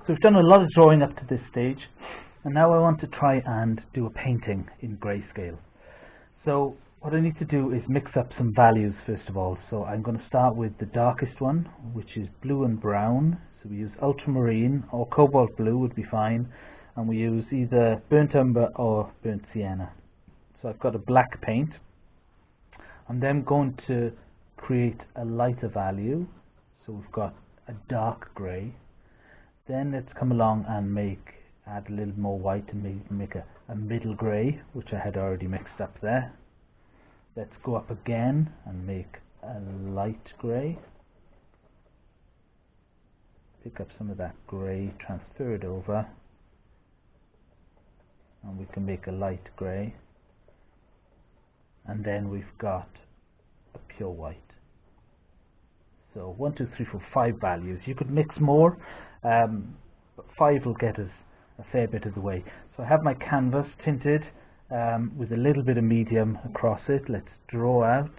So we've done a lot of drawing up to this stage, and now I want to try and do a painting in grayscale. So what I need to do is mix up some values first of all. So I'm going to start with the darkest one, which is blue and brown. So we use ultramarine or cobalt blue would be fine, and we use either burnt umber or burnt sienna. So I've got a black paint. I'm then going to create a lighter value. So we've got a dark grey. Then let's come along and add a little more white and make a middle grey, which I had already mixed up there. Let's go up again and make a light grey. Pick up some of that grey, transfer it over, and we can make a light grey. And then we've got a pure white. So 1, 2, 3, 4, 5 values. You could mix more, but 5 will get us a fair bit of the way. So I have my canvas tinted with a little bit of medium across it. Let's draw out,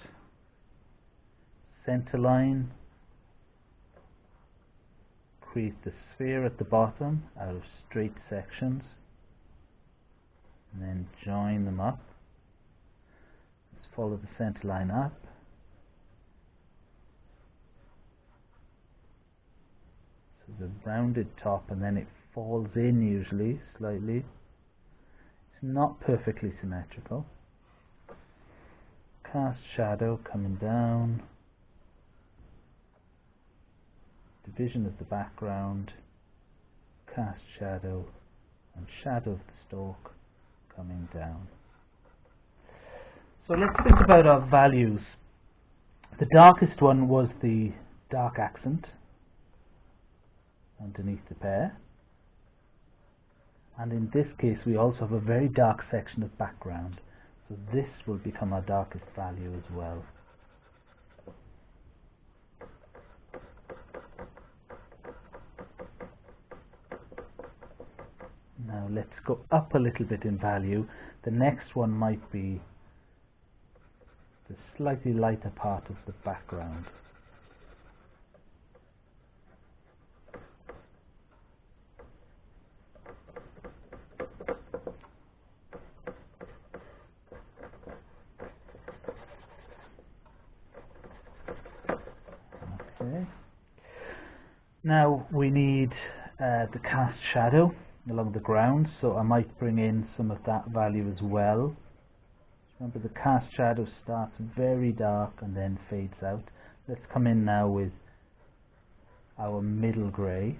center line, create the sphere at the bottom out of straight sections, and then join them up. Let's follow the center line up. So the rounded top, and then it falls in usually slightly. It's not perfectly symmetrical. Cast shadow coming down. Division of the background. Cast shadow and shadow of the stalk coming down. So let's think about our values. The darkest one was the dark accent underneath the pear. And in this case we also have a very dark section of background, so this will become our darkest value as well. Now let's go up a little bit in value. The next one might be the slightly lighter part of the background. Now we need the cast shadow along the ground, so I might bring in some of that value as well. Remember, the cast shadow starts very dark and then fades out. Let's come in now with our middle grey.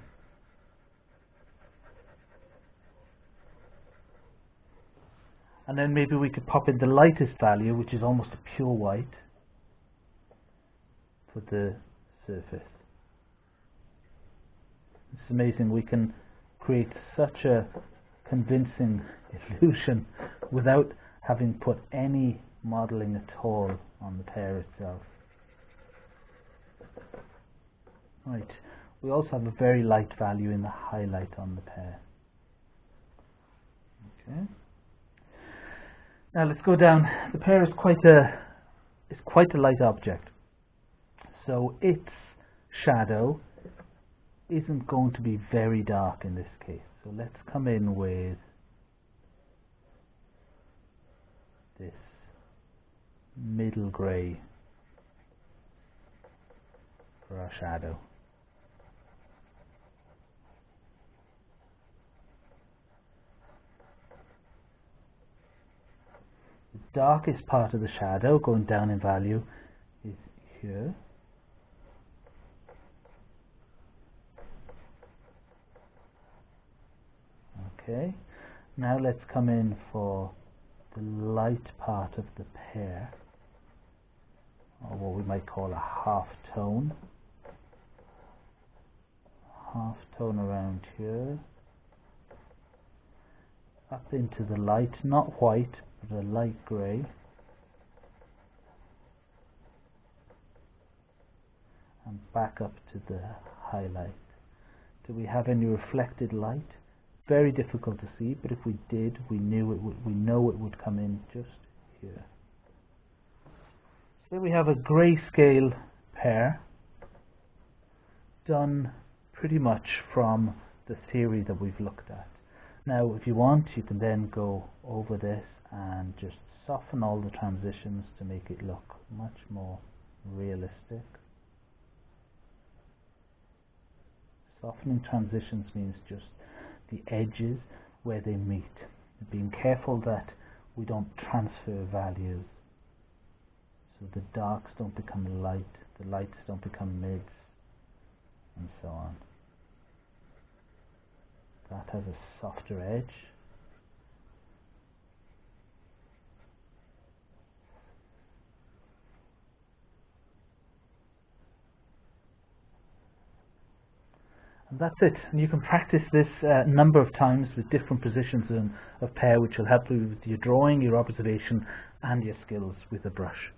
And then maybe we could pop in the lightest value, which is almost a pure white, for the surface. It's amazing, we can create such a convincing illusion without having put any modelling at all on the pear itself. Right, we also have a very light value in the highlight on the pear. Okay. Now let's go down. The pear is quite a light object, so its shadow isn't going to be very dark in this case. So let's come in with this middle grey for our shadow. The darkest part of the shadow, going down in value, is here. Okay, now let's come in for the light part of the pear, or what we might call a half tone. Half tone around here, up into the light, not white, but a light grey. And back up to the highlight. Do we have any reflected light? Very difficult to see, but if we did, we know it would come in just here. So we have a grayscale pear done pretty much from the theory that we've looked at. Now if you want, you can then go over this and just soften all the transitions to make it look much more realistic. Softening transitions means just the edges where they meet. Being careful that we don't transfer values. So the darks don't become light, the lights don't become mids, and so on. That has a softer edge. And that's it. And you can practice this a number of times with different positions of pair, which will help you with your drawing, your observation, and your skills with a brush.